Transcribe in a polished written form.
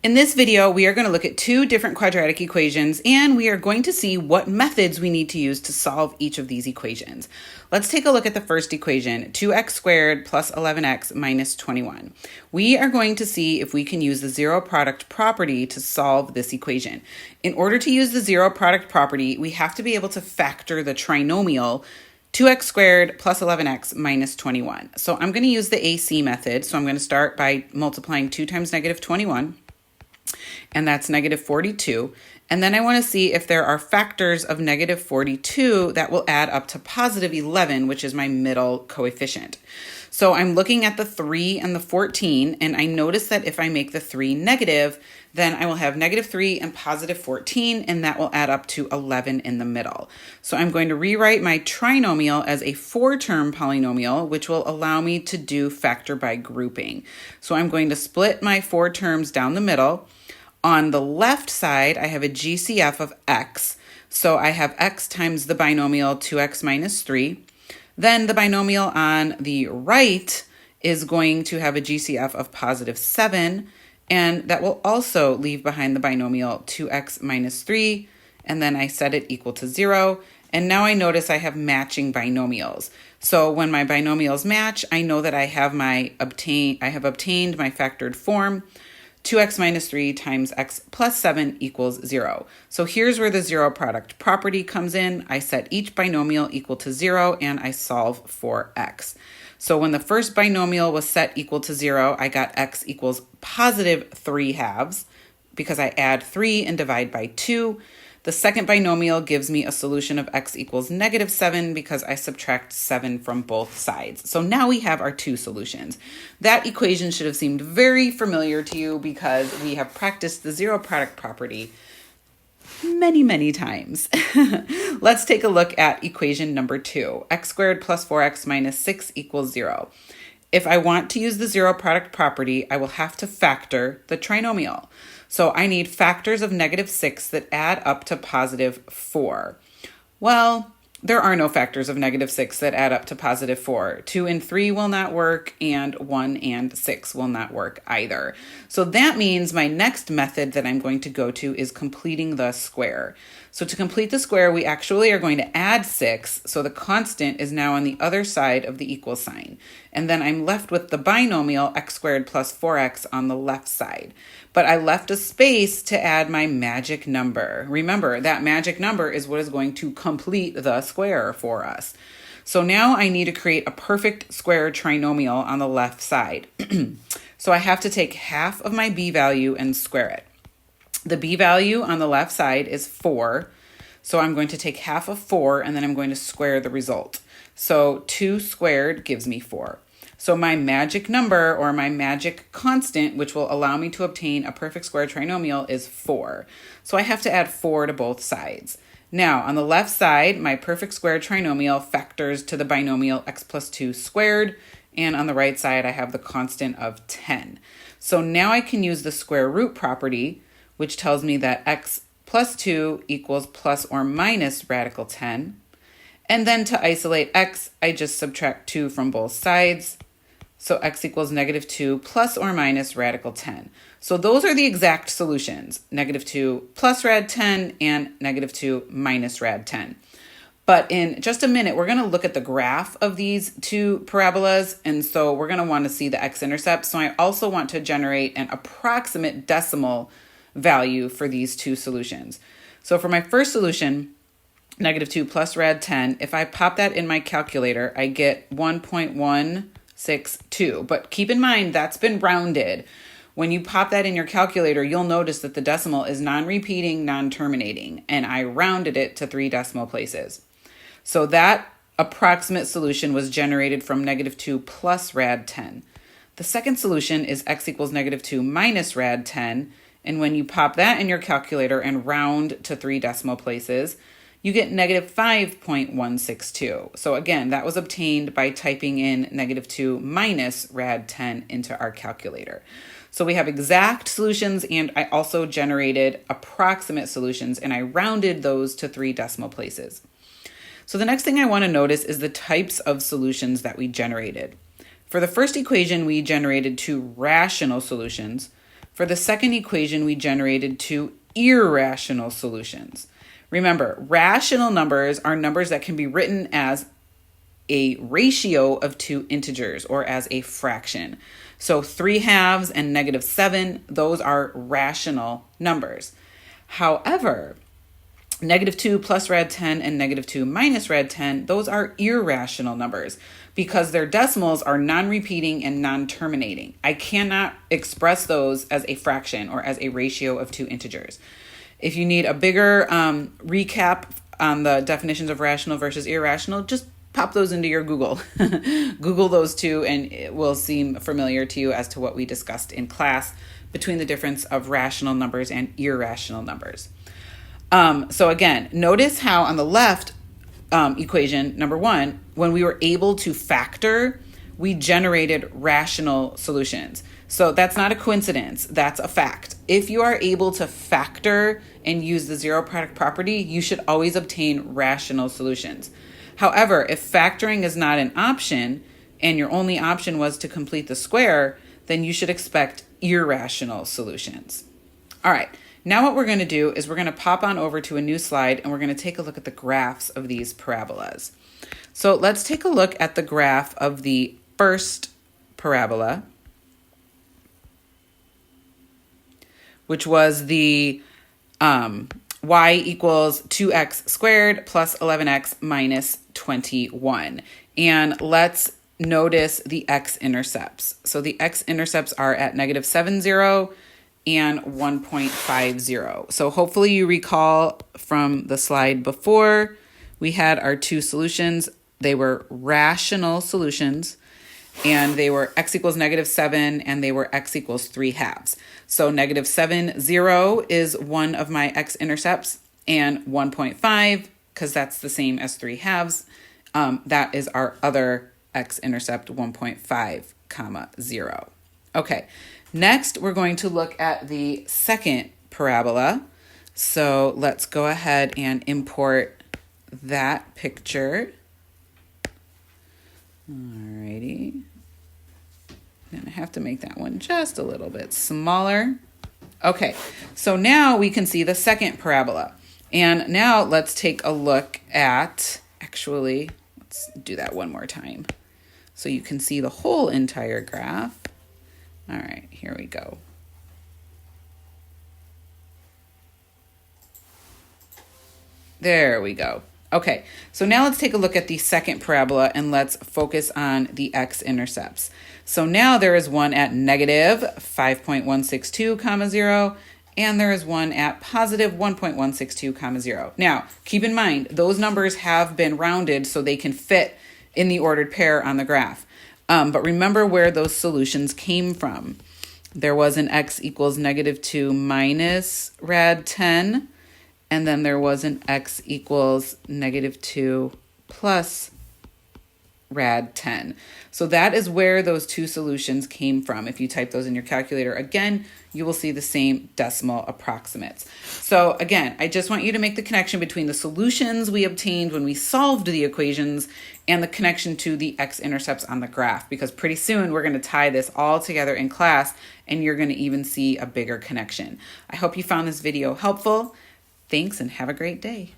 In this video, we are going to look at two different quadratic equations, and we are going to see what methods we need to use to solve each of these equations. Let's take a look at the first equation, 2x squared plus 11x minus 21. We are going to see if we can use the zero product property to solve this equation. In order to use the zero product property, we have to be able to factor the trinomial 2x squared plus 11x minus 21. So I'm going to use the AC method. So I'm going to start by multiplying 2 times negative 21. And that's negative 42. And then I want to see if there are factors of negative 42 that will add up to positive 11, which is my middle coefficient. So I'm looking at the 3 and the 14, and I notice that if I make the 3 negative, then I will have negative 3 and positive 14, and that will add up to 11 in the middle. So I'm going to rewrite my trinomial as a 4-term polynomial, which will allow me to do factor by grouping. So I'm going to split my 4 terms down the middle. On the left side, I have a GCF of x. So I have x times the binomial 2x minus 3. Then the binomial on the right is going to have a GCF of positive 7. And that will also leave behind the binomial 2x minus 3. And then I set it equal to 0. And now I notice I have matching binomials. So when my binomials match, I know that I have obtained my factored form. 2x minus 3 times x plus 7 equals 0. So here's where the zero product property comes in. I set each binomial equal to 0 and I solve for x. So when the first binomial was set equal to 0, I got x equals positive 3/2 because I add 3 and divide by 2. The second binomial gives me a solution of x equals negative 7 because I subtract 7 from both sides. So now we have our two solutions. That equation should have seemed very familiar to you because we have practiced the zero product property many, many times. Let's take a look at equation number 2. X squared plus 4x minus 6 equals 0. If I want to use the zero product property, I will have to factor the trinomial. So I need factors of negative 6 that add up to positive 4. Well, there are no factors of negative 6 that add up to positive 4. 2 and 3 will not work, and 1 and 6 will not work either. So that means my next method that I'm going to go to is completing the square. So to complete the square, we actually are going to add 6, so the constant is now on the other side of the equal sign. And then I'm left with the binomial x squared plus 4x on the left side. But I left a space to add my magic number. Remember, that magic number is what is going to complete the square for us. So now I need to create a perfect square trinomial on the left side. So I have to take half of my b value and square it. The b value on the left side is 4. So I'm going to take half of 4 and then I'm going to square the result. So 2 squared gives me 4. So my magic number, or my magic constant, which will allow me to obtain a perfect square trinomial, is 4. So I have to add 4 to both sides. Now, on the left side, my perfect square trinomial factors to the binomial x plus 2 squared, and on the right side, I have the constant of 10. So now I can use the square root property, which tells me that x plus 2 equals plus or minus radical 10. And then to isolate x, I just subtract 2 from both sides. So x equals negative 2 plus or minus radical 10. So those are the exact solutions, negative 2 plus rad 10 and negative 2 minus rad 10. But in just a minute, we're going to look at the graph of these two parabolas. And so we're going to want to see the x-intercept. So I also want to generate an approximate decimal value for these two solutions. So for my first solution, negative 2 plus rad 10, if I pop that in my calculator, I get 1.162. But keep in mind, that's been rounded. When you pop that in your calculator, you'll notice that the decimal is non-repeating, non-terminating, and I rounded it to 3 decimal places. So that approximate solution was generated from negative 2 plus rad 10. The second solution is x equals negative 2 minus rad 10, and when you pop that in your calculator and round to 3 decimal places, you get negative 5.162. So again, that was obtained by typing in negative 2 minus rad 10 into our calculator. So we have exact solutions, and I also generated approximate solutions, and I rounded those to 3 decimal places. So the next thing I want to notice is the types of solutions that we generated. For the first equation, we generated 2 rational solutions. For the second equation, we generated two irrational solutions. Remember, rational numbers are numbers that can be written as a ratio of two integers or as a fraction. So 3/2 and -7, those are rational numbers. However, -2 plus rad 10 and -2 minus rad 10, those are irrational numbers because their decimals are non-repeating and non-terminating. I cannot express those as a fraction or as a ratio of two integers. If you need a bigger recap on the definitions of rational versus irrational, just pop those into your Google. Google those two and it will seem familiar to you as to what we discussed in class between the difference of rational numbers and irrational numbers. So again, notice how on the left equation, number 1, when we were able to factor, we generated rational solutions. So that's not a coincidence, that's a fact. If you are able to factor and use the zero product property, you should always obtain rational solutions. However, if factoring is not an option and your only option was to complete the square, then you should expect irrational solutions. All right, now what we're going to do is we're going to pop on over to a new slide and we're going to take a look at the graphs of these parabolas. So let's take a look at the graph of the first parabola, which was the y equals 2x squared plus 11x minus 21. And let's notice the x-intercepts. So the x-intercepts are at -7, 0 and 1.50. So hopefully you recall from the slide before, we had our two solutions. They were rational solutions, and they were x equals -7 and they were x equals 3/2. So -7, 0 is one of my x-intercepts, and 1.5, because that's the same as 3/2, that is our other x-intercept, 1.5, 0. Okay, next we're going to look at the second parabola. So let's go ahead and import that picture. Alrighty. I'm gonna have to make that one just a little bit smaller. Okay, so now we can see the second parabola. And now let's take a look at, actually, let's do that one more time so you can see the whole entire graph. All right, here we go. There we go. Okay, so now let's take a look at the second parabola and let's focus on the x-intercepts. So now there is one at -5.162, 0, and there is one at +1.162, 0. Now, keep in mind, those numbers have been rounded so they can fit in the ordered pair on the graph. But remember where those solutions came from. There was an x equals -2 minus rad 10, and then there was an x equals -2 plus rad 10. So that is where those two solutions came from. If you type those in your calculator again, you will see the same decimal approximates. So again, I just want you to make the connection between the solutions we obtained when we solved the equations and the connection to the x-intercepts on the graph, because pretty soon we're going to tie this all together in class and you're going to even see a bigger connection. I hope you found this video helpful. Thanks and have a great day.